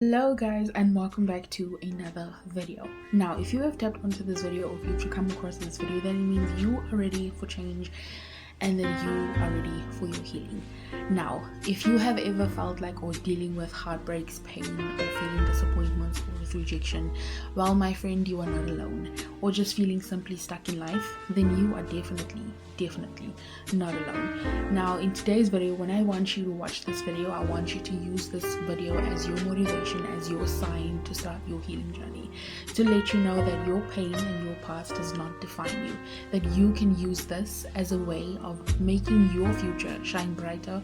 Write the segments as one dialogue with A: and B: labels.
A: Hello guys, and welcome back to another video. Now if you have tapped onto this video, or if you've come across this video, then it means you are ready for change and then you are ready for your healing. Now if you have ever felt like or dealing with heartbreaks, pain, or feeling disappointments or rejection, well my friend, you are not alone. Or just feeling simply stuck in life, then you are definitely not alone. Now in today's video, when I want you to watch this video, I want you to use this video as your motivation, as your sign to start your healing journey, to let you know that your pain and your past does not define you, that you can use this as a way of making your future shine brighter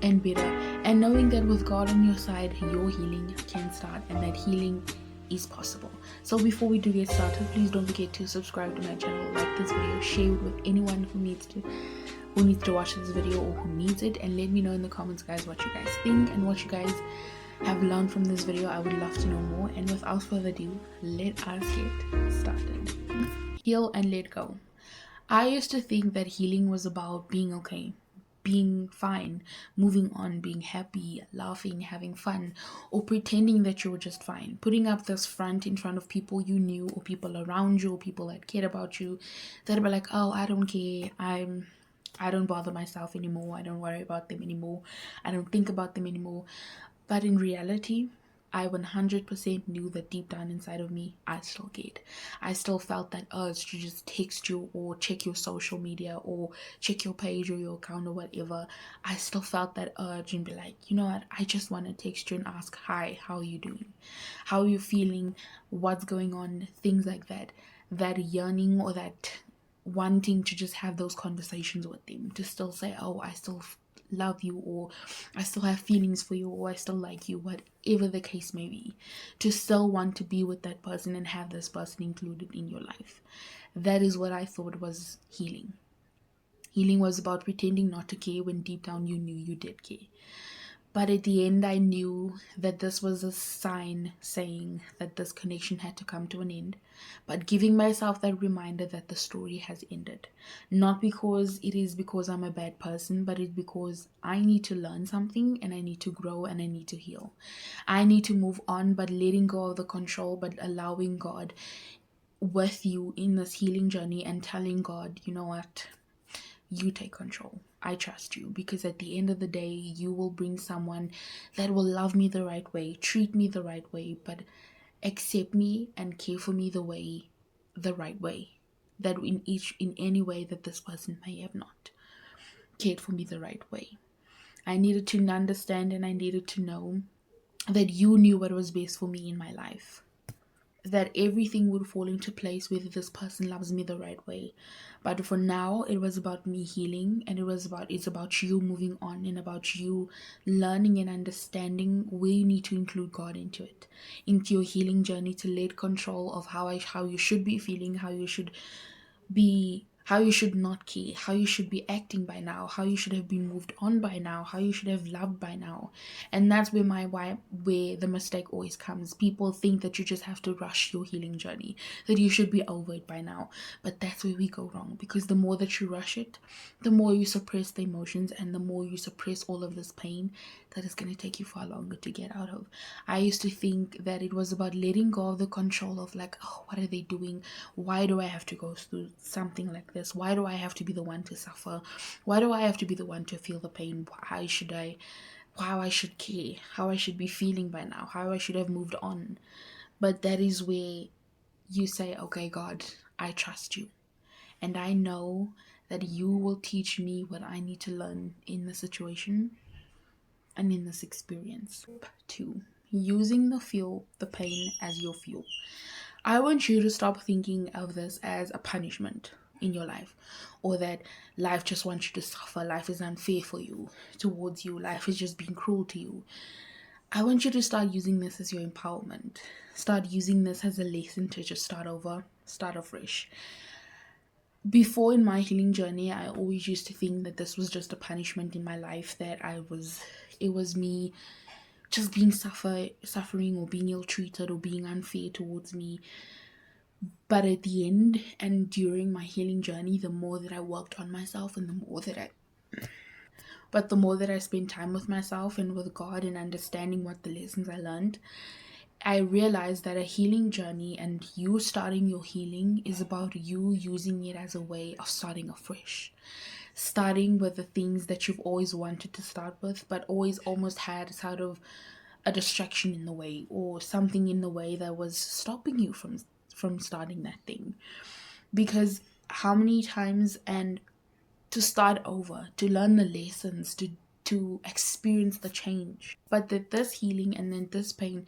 A: and better, and knowing that with God on your side, your healing can start, and that healing is possible. So before we do get started, please don't forget to subscribe to my channel, like this video, share it with anyone who needs to watch this video or who needs it, and let me know in the comments guys what you guys think and what you guys have learned from this video. I would love to know more, and without further ado, let us get started. Heal and let go. I used to think that healing was about being okay, being fine, moving on, being happy, laughing, having fun, or pretending that you were just fine. Putting up this front in front of people you knew, or people around you, or people that cared about you, that were like, oh, I don't care, I don't bother myself anymore, I don't worry about them anymore, I don't think about them anymore. But in reality, I 100% knew that deep down inside of me, I still cared. I still felt that urge to just text you or check your social media or check your page or your account or whatever. I still felt that urge and be like, you know what, I just want to text you and ask, hi, how are you doing? How are you feeling? What's going on? Things like that. That yearning or that wanting to just have those conversations with them, to still say, oh, I still love you, or I still have feelings for you, or I still like you, whatever the case may be, to still want to be with that person and have this person included in your life. That is what I thought was healing. Healing was about pretending not to care when deep down you knew you did care. But at the end, I knew that this was a sign saying that this connection had to come to an end, but giving myself that reminder that the story has ended. Not because it is because I'm a bad person, but it's because I need to learn something and I need to grow and I need to heal. I need to move on, but letting go of the control, but allowing God with you in this healing journey and telling God, you know what? You take control. I trust you, because at the end of the day, you will bring someone that will love me the right way, treat me the right way, but accept me and care for me the right way. That in any way that this person may have not cared for me the right way. I needed to understand and I needed to know that you knew what was best for me in my life, that everything would fall into place whether this person loves me the right way. But for now, it was about me healing, and it's about you moving on, and about you learning and understanding where you need to include God into it, into your healing journey, to let control of how you should be feeling, how you should not care, how you should be acting by now, how you should have been moved on by now, how you should have loved by now. And that's where the mistake always comes. People think that you just have to rush your healing journey, that you should be over it by now. But that's where we go wrong, because the more that you rush it, the more you suppress the emotions, and the more you suppress all of this pain that is going to take you far longer to get out of. I used to think that it was about letting go of the control of like, oh, what are they doing? Why do I have to go through something like this? Why do I have to be the one to suffer? Why do I have to be the one to feel the pain? How I should care, how I should be feeling by now, how I should have moved on. But that is where you say, okay, God, I trust you. And I know that you will teach me what I need to learn in the situation and in this experience. 2. Using the pain as your fuel. I want you to stop thinking of this as a punishment in your life, or that life just wants you to suffer, life is unfair towards you, life is just being cruel to you. I want you to start using this as your empowerment. Start using this as a lesson to just start over, start afresh. Before in my healing journey, I always used to think that this was just a punishment in my life, that it was me just being suffering or being ill-treated or being unfair towards me. But at the end and during my healing journey, the more that I worked on myself and the more that I But the more that I spend time with myself and with God and understanding what the lessons I learned, I realized that a healing journey and you starting your healing is about you using it as a way of starting afresh. Starting with the things that you've always wanted to start with, but always almost had sort of a distraction in the way or something in the way that was stopping you from starting that thing. Because how many times, and to start over, to learn the lessons, to experience the change. But that this healing and then this pain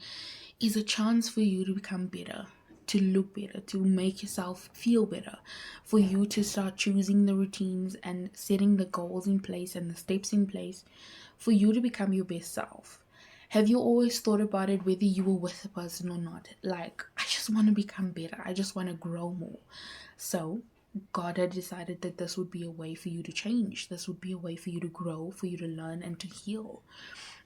A: is a chance for you to become better, to look better, to make yourself feel better, for you to start choosing the routines and setting the goals in place and the steps in place for you to become your best self. Have you always thought about it, whether you were with a person or not? Like, I just want to become better. I just want to grow more. So, God had decided that this would be a way for you to change. This would be a way for you to grow, for you to learn and to heal.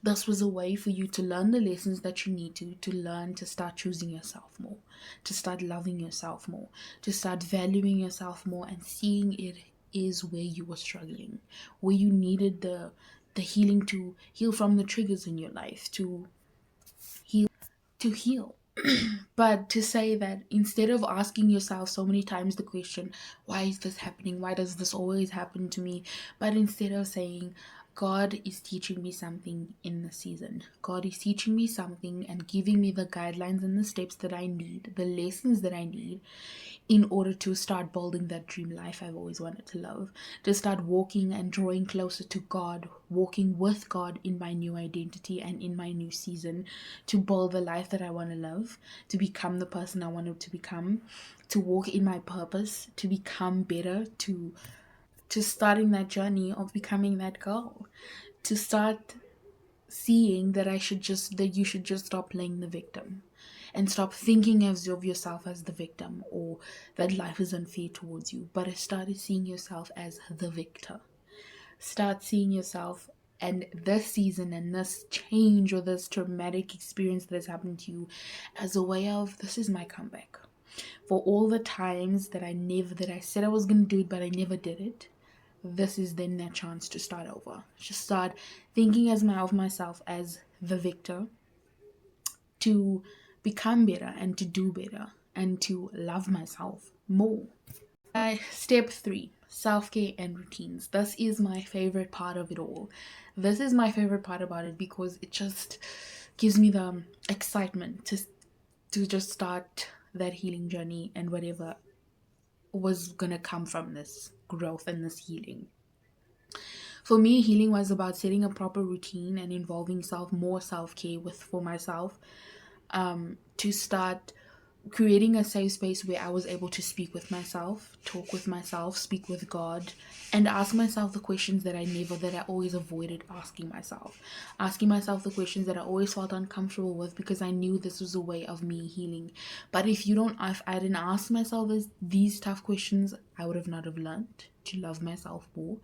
A: This was a way for you to learn the lessons that you need to learn to start choosing yourself more, to start loving yourself more, to start valuing yourself more and seeing it is where you were struggling, where you needed the healing, to heal from the triggers in your life, to heal. But to say that instead of asking yourself so many times the question, why is this happening? Why does this always happen to me? But instead of saying, God is teaching me something in the season. God is teaching me something and giving me the guidelines and the steps that I need, the lessons that I need in order to start building that dream life I've always wanted to love, to start walking and drawing closer to God, walking with God in my new identity and in my new season, to build the life that I want to love, to become the person I wanted to become, to walk in my purpose, to become better, to starting that journey of becoming that girl, to start seeing that you should just stop playing the victim and stop thinking of yourself as the victim or that life is unfair towards you, but started seeing yourself as the victor. Start seeing yourself and this season and this change or this traumatic experience that has happened to you as a way of, this is my comeback. For all the times that I said I was going to do it, but I never did it, this is then that chance to start over. Just start thinking of myself as the victor, to become better and to do better and to love myself more. Step 3, self-care and routines. This is my favorite part of it all. This is my favorite part about it because it just gives me the excitement to just start that healing journey and whatever was gonna come from this growth and this healing. For me, healing was about setting a proper routine and involving more self-care with for myself, to start creating a safe space where I was able to speak with myself, talk with myself, speak with God, and ask myself the questions that I always avoided asking myself the questions that I always felt uncomfortable with, because I knew this was a way of me healing. But if I didn't ask myself these tough questions, I would have not have learned to love myself more.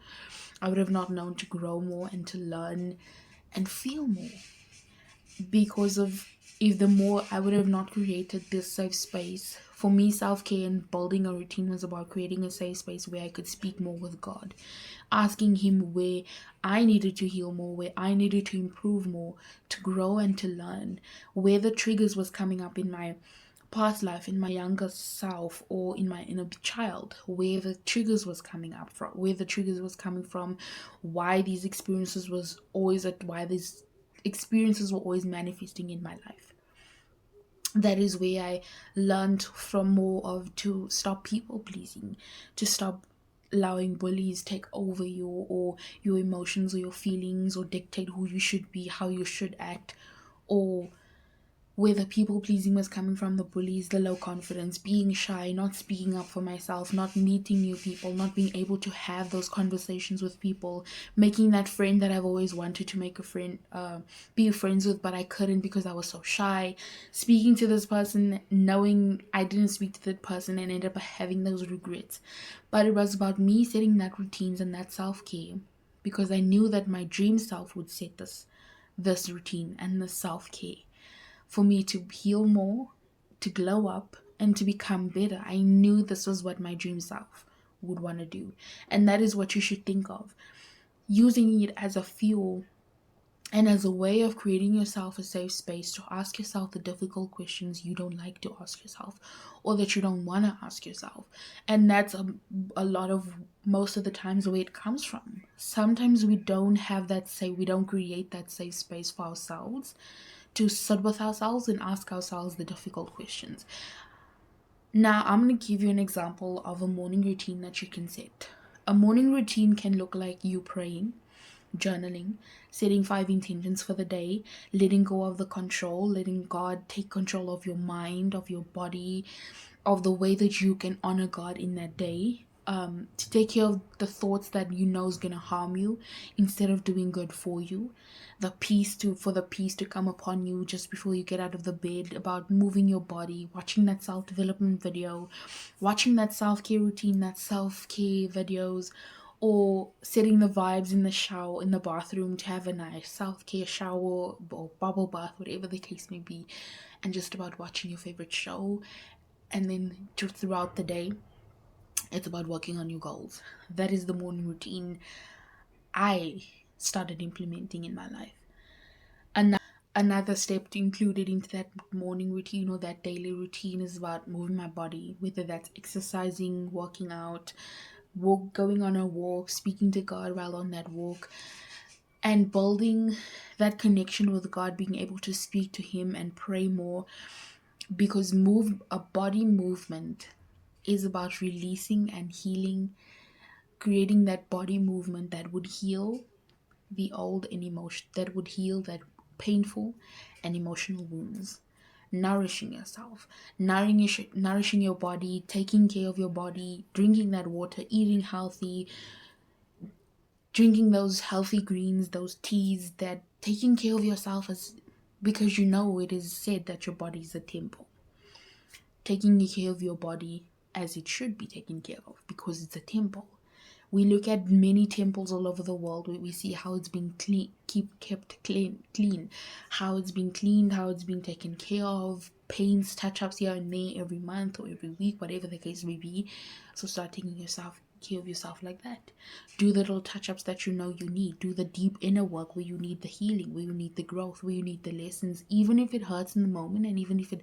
A: I would have not known to grow more and to learn and feel more, because of, if the more I would have not created this safe space. For me, self-care and building a routine was about creating a safe space where I could speak more with God, asking him where I needed to heal more, where I needed to improve more, to grow and to learn, where the triggers was coming up in my past life, in my younger self, or in my inner child, where the triggers was coming up from, where the triggers was coming from, why these experiences was always at why these experiences were always manifesting in my life. That is where I learned from more of, to stop people pleasing, to stop allowing bullies take over you or your emotions or your feelings, or dictate who you should be, how you should act, or where the people pleasing was coming from, the bullies, the low confidence, being shy, not speaking up for myself, not meeting new people, not being able to have those conversations with people, making that friend that I've always wanted to make a friend, be friends with, but I couldn't because I was so shy, speaking to this person, knowing I didn't speak to that person and ended up having those regrets. But it was about me setting that routines and that self-care, because I knew that my dream self would set this routine and the self-care for me to heal more, to glow up, and to become better. I knew this was what my dream self would want to do. And that is what you should think of. using it as a fuel and as a way of creating yourself a safe space to ask yourself the difficult questions you don't like to ask yourself, or that you don't want to ask yourself. And that's a lot of most of the times where it comes from. Sometimes we don't have that say, we don't create that safe space for ourselves to sit with ourselves and ask ourselves the difficult questions. Now, I'm going to give you an example of a morning routine that you can set. A morning routine can look like you praying, journaling, setting 5 intentions for the day, letting go of the control, letting God take control of your mind, of your body, of the way that you can honor God in that day. To take care of the thoughts that you know is gonna harm you instead of doing good for you. For the peace to come upon you just before you get out of the bed, about moving your body, watching that self-development video, watching that self-care routine, that self-care videos, or setting the vibes in the shower, in the bathroom, to have a nice self-care shower or bubble bath, whatever the case may be, and just about watching your favorite show. And then just throughout the day, it's about working on your goals. That is the morning routine I started implementing in my life. Another step to include it into that morning routine or that daily routine is about moving my body, whether that's exercising, working out, going on a walk, speaking to God while on that walk, and building that connection with God, being able to speak to Him and pray more, because a body movement is about releasing and healing, creating that body movement that would heal the old and emotion, that would heal that painful and emotional wounds. Nourishing yourself, nourishing your body, taking care of your body, drinking that water, eating healthy, drinking those healthy greens, those teas, that taking care of yourself, as because you know it is said that your body is a temple. Taking care of your body as it should be taken care of, because it's a temple. We look at many temples all over the world where we see how it's been kept clean, how it's been cleaned, how it's been taken care of, paints, touch-ups here and there every month or every week, whatever the case may be. So start taking care of yourself like that. Do the little touch-ups that you know you need. Do the deep inner work where you need the healing, where you need the growth, where you need the lessons, even if it hurts in the moment, and even if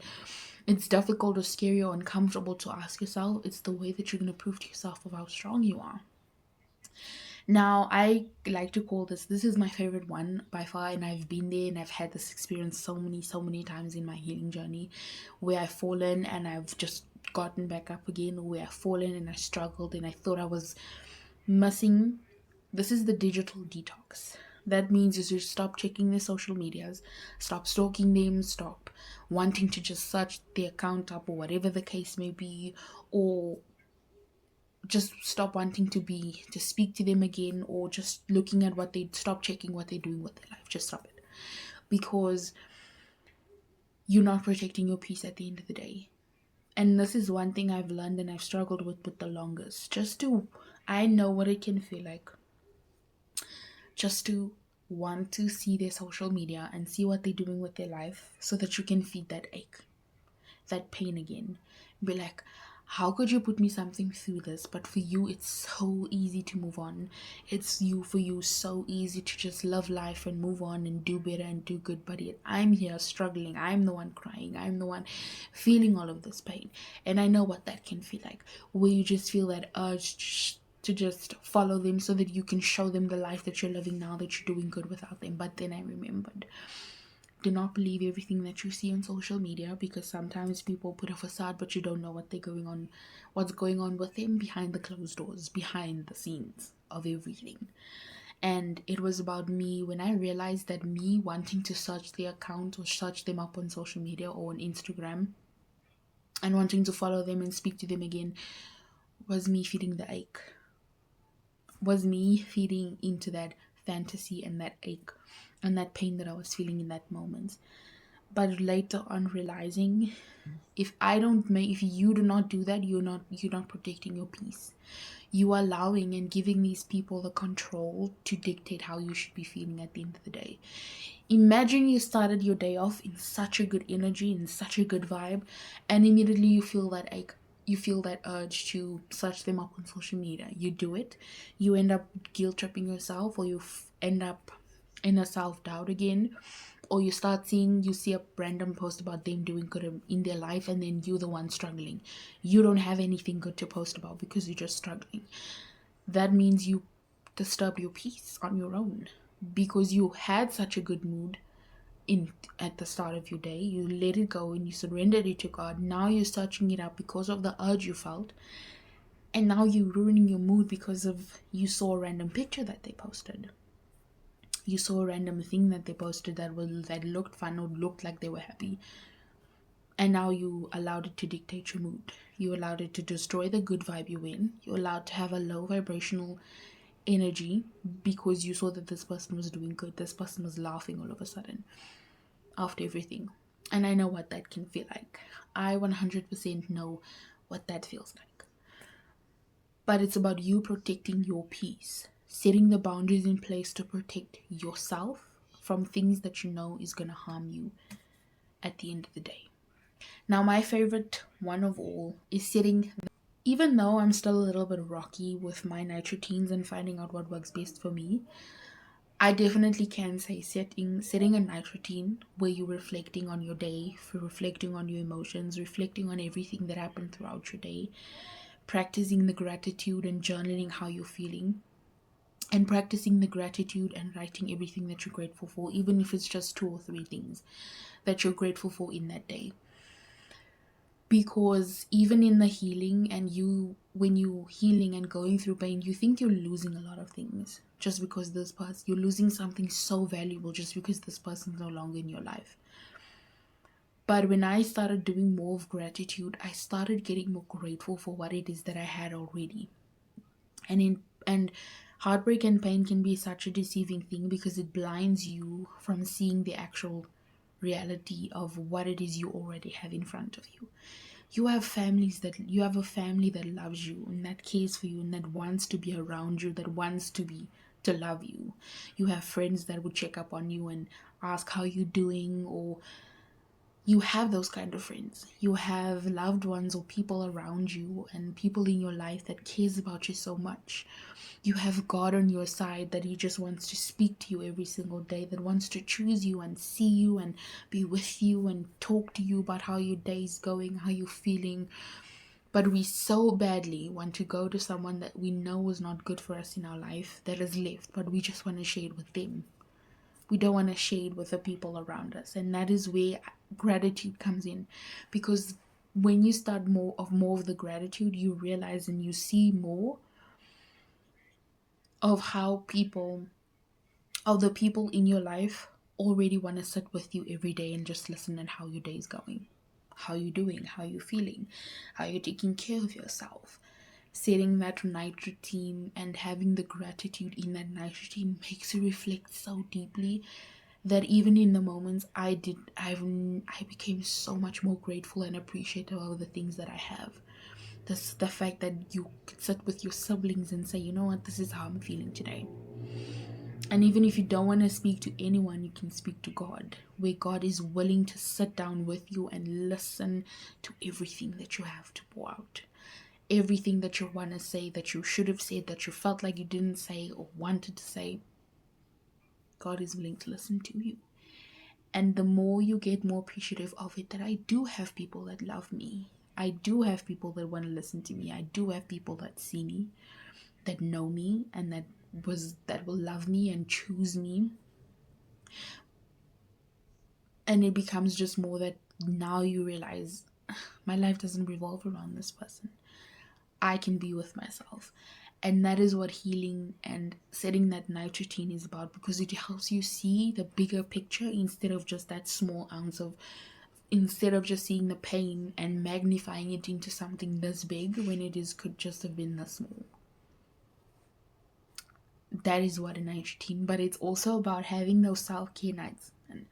A: it's difficult or scary or uncomfortable to ask yourself, it's the way that you're going to prove to yourself of how strong you are. Now, I like to call this is my favorite one by far, and I've been there and I've had this experience so many times in my healing journey, where I've fallen and I've just gotten back up again, or where I've fallen and I struggled and I thought I was missing. This is the digital detox. That means you stop checking their social medias, stop stalking them, stop wanting to just search their account up or whatever the case may be, or just stop wanting to speak to them again, or just looking at stop checking what they're doing with their life. Just stop it, because you're not protecting your peace at the end of the day. And this is one thing I've learned and I've struggled with the longest. I know what it can feel like just to want to see their social media and see what they're doing with their life, so that you can feed that ache, that pain again. Be like, how could you put me something through this? But for you, it's so easy to move on. For you so easy to just love life and move on and do better and do good. But yet I'm here struggling. I'm the one crying. I'm the one feeling all of this pain. And I know what that can feel like, where you just feel that urge to just follow them so that you can show them the life that you're living now, that you're doing good without them. But then I remembered, do not believe everything that you see on social media, because sometimes people put a facade, but you don't know what's going on with them behind the closed doors, behind the scenes of everything. And it was about me, when I realized that me wanting to search their account or search them up on social media or on Instagram and wanting to follow them and speak to them again was me feeding the ache, was me feeding into that fantasy and that ache and that pain that I was feeling in that moment. But later on, realizing, if you do not do that, you're not protecting your peace. You are allowing and giving these people the control to dictate how you should be feeling at the end of the day. Imagine you started your day off in such a good energy, in such a good vibe, and immediately you feel that ache. you feel that urge to search them up on social media. You do it, you end up guilt tripping yourself, or you end up in a self-doubt again, or you see a random post about them doing good in their life, and then you're the one struggling. You don't have anything good to post about because you're just struggling. That means you disturbed your peace on your own, because you had such a good mood in at the start of your day. You let it go and you surrendered it to God. Now you're searching it up because of the urge you felt, and now you're ruining your mood because of you saw a random picture that they posted. You saw a random thing that they posted that looked fun or looked like they were happy, and now you allowed it to dictate your mood. You allowed it to destroy the good vibe you're in. You allowed to have a low vibrational energy because you saw that this person was doing good. This person was laughing all of a sudden after everything. And I know what that can feel like. I 100% know what that feels like. But it's about you protecting your peace, setting the boundaries in place to protect yourself from things that you know is going to harm you at the end of the day. Now, my favorite one of all is setting, even though I'm still a little bit rocky with my night routines and finding out what works best for me, I definitely can say setting a night routine where you're reflecting on your day, for reflecting on your emotions, reflecting on everything that happened throughout your day, practicing the gratitude and journaling how you're feeling, and practicing the gratitude and writing everything that you're grateful for, even if it's just 2 or 3 things that you're grateful for in that day. Because even in the healing, and when you're healing and going through pain, you think you're losing a lot of things just because you're losing something so valuable just because this person's no longer in your life. But when I started doing more of gratitude, I started getting more grateful for what it is that I had already. And heartbreak and pain can be such a deceiving thing because it blinds you from seeing the actual reality of what it is you already have in front of you. You have a family that loves you and that cares for you and that wants to be around you, that wants to love you. You have friends that would check up on you and ask how you're doing, or you have those kind of friends. You have loved ones or people around you and people in your life that cares about you so much. You have God on your side, that he just wants to speak to you every single day, that wants to choose you and see you and be with you and talk to you about how your day is going, how you're feeling. But we so badly want to go to someone that we know is not good for us in our life, that is left, but we just want to share it with them. We don't want to share it with the people around us. And that is where gratitude comes in, because when you start more of the gratitude, you realize and you see more of how the people in your life already want to sit with you every day and just listen at how your day is going, how you're doing, how you're feeling, how you're taking care of yourself. Setting that night routine and having the gratitude in that night routine makes you reflect so deeply that even in the moments I became so much more grateful and appreciative of the things that I have. The fact that you could sit with your siblings and say, you know what, this is how I'm feeling today. And even if you don't want to speak to anyone, you can speak to God, where God is willing to sit down with you and listen to everything that you have to pour out. Everything that you want to say, that you should have said, that you felt like you didn't say or wanted to say, God is willing to listen to you. And the more you get more appreciative of it, that I do have people that love me. I do have people that want to listen to me. I do have people that see me, that know me, and that will love me and choose me. And it becomes just more that now you realize my life doesn't revolve around this person. I can be with myself. And that is what healing and setting that night routine is about, because it helps you see the bigger picture instead of just that small ounce of, instead of just seeing the pain and magnifying it into something this big when could just have been this small. That is what a night routine, but it's also about having those self-care nights and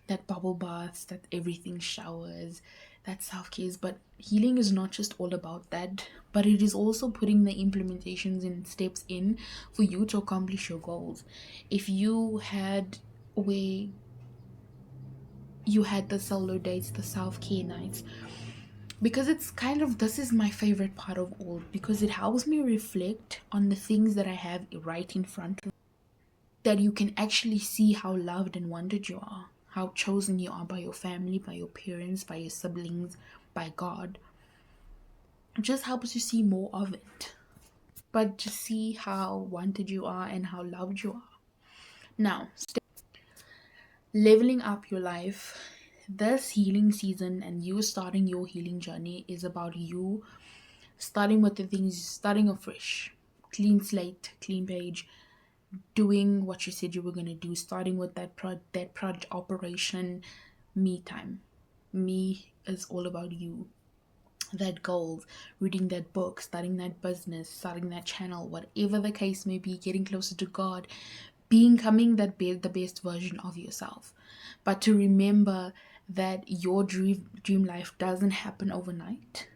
A: that bubble baths, that everything showers, that self-care. But healing is not just all about that, but it is also putting the implementations and steps in for you to accomplish your goals. If you had where you had the solo dates, the self-care nights, because it's kind of, this is my favorite part of all, because it helps me reflect on the things that I have right in front of me, that you can actually see how loved and wanted you are, how chosen you are by your family, by your parents, by your siblings, by God. It just helps you see more of it, but to see how wanted you are and how loved you are. Now, leveling up your life, this healing season and you starting your healing journey is about you starting with the things, starting afresh, clean slate, clean page, doing what you said you were going to do, starting with that project operation. Me time, me is all about you, that goals, reading that book, starting that business, starting that channel, whatever the case may be, getting closer to God, becoming the best version of yourself. But to remember that your dream life doesn't happen overnight,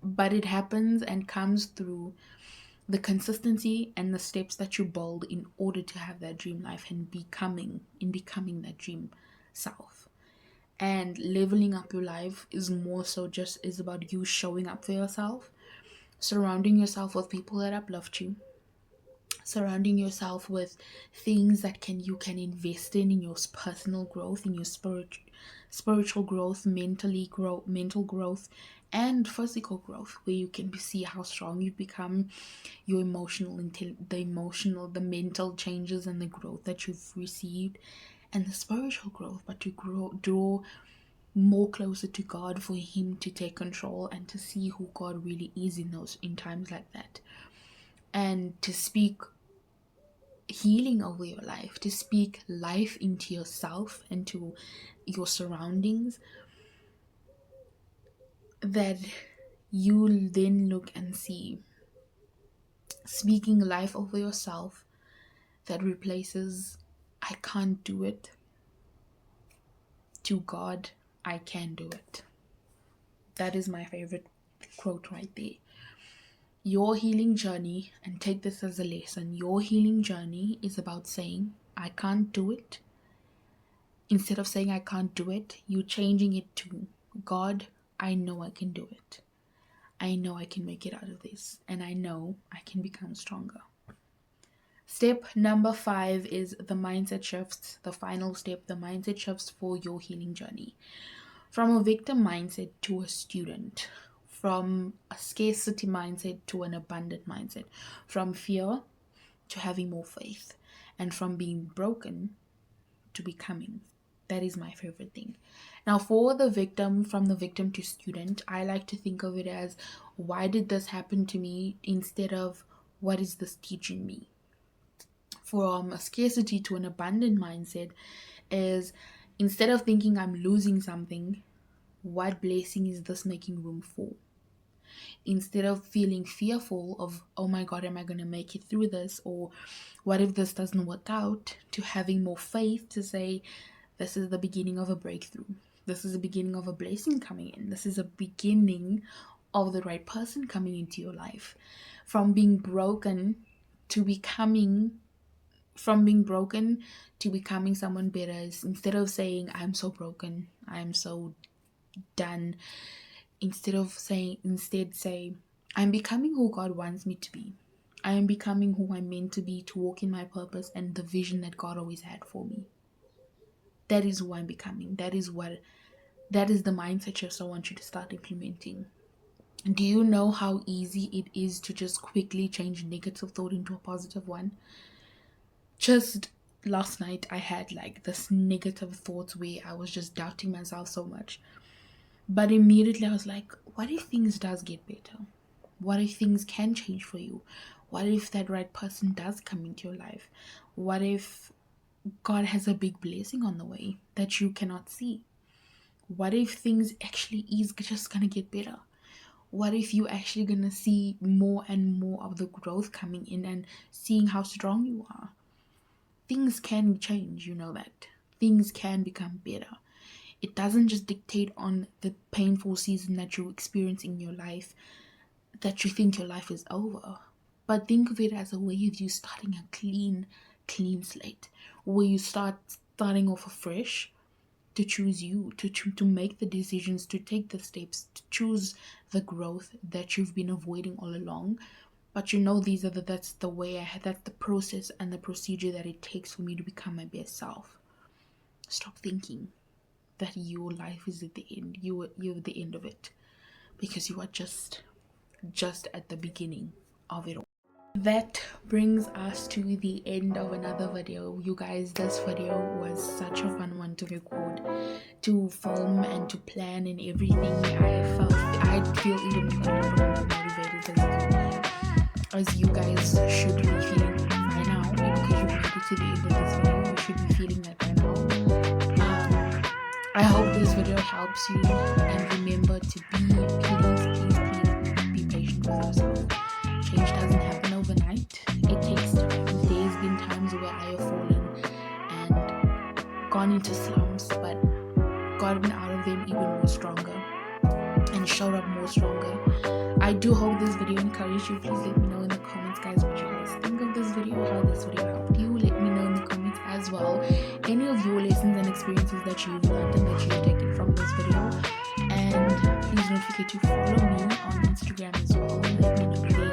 A: but it happens and comes through the consistency and the steps that you build in order to have that dream life and becoming that dream self. And leveling up your life is more so just is about you showing up for yourself, surrounding yourself with people that uplift you, surrounding yourself with things that you can invest in your personal growth, in your spiritual growth, mental growth, and physical growth, where you can see how strong you've become, your the mental changes and the growth that you've received, and the spiritual growth, but to draw more closer to God, for Him to take control and to see who God really is in times like that, and to speak healing over your life, to speak life into yourself and to your surroundings, that you'll then look and see, speaking life over yourself that replaces "I can't do it" to "God, I can do it." That is my favorite quote right there. Your healing journey, and take this as a lesson, your healing journey is about saying "I can't do it." Instead of saying "I can't do it," you're changing it to "God, I know I can do it. I know I can make it out of this, and I know I can become stronger." Step number 5 is the mindset shifts. The final step, the mindset shifts for your healing journey. From a victim mindset to a student, from a scarcity mindset to an abundant mindset, from fear to having more faith, and from being broken to becoming. That is my favorite thing. Now, for the victim, from the victim to student, I like to think of it as, why did this happen to me, instead of what is this teaching me? From a scarcity to an abundant mindset is, instead of thinking I'm losing something, what blessing is this making room for? Instead of feeling fearful of, oh my God, am I going to make it through this? Or what if this doesn't work out? To having more faith to say, this is the beginning of a breakthrough. This is the beginning of a blessing coming in. This is a beginning of the right person coming into your life. From being broken to becoming someone better. Instead of saying I'm so broken, I'm so done, instead say I'm becoming who God wants me to be. I am becoming who I'm meant to be, to walk in my purpose and the vision that God always had for me. That is who I'm becoming. That is the mindset shift I want you to start implementing. Do you know how easy it is to just quickly change negative thought into a positive one? Just last night I had like this negative thoughts where I was just doubting myself so much. But immediately I was like, what if things does get better? What if things can change for you? What if that right person does come into your life? What if God has a big blessing on the way that you cannot see? What if things actually is just gonna get better? What if you actually gonna see more and more of the growth coming in and seeing how strong you are? Things can change, you know that. Things can become better. It doesn't just dictate on the painful season that you experience in your life, that you think your life is over. But think of it as a way of you starting a clean slate, where you starting off afresh, to choose you, to make the decisions, to take the steps, to choose the growth that you've been avoiding all along. But that's the way that's the process and the procedure that it takes for me to become my best self. Stop thinking that your life is at the end. You're at the end of it, because you are just at the beginning of it all. That brings us to the end of another video. You guys, this video was such a fun one to record, to film, and to plan and everything. I feel even more motivated as you guys should be feeling by now, because you made it to the end of this video. You should be feeling that by now. I hope this video helps you, and remember to please be patient with yourself. Change doesn't happen overnight. It takes time. There's been times where I have fallen and gone into slumps, but gotten out of them even more stronger and showed up more stronger. I do hope this video encouraged you. Please let me know in the comments, guys, what you guys think of this video, how this video helped you. Let me know in the comments as well any of your lessons and experiences that you've learned and that you've taken from this video. And please don't forget to follow me on Instagram as well. Let me know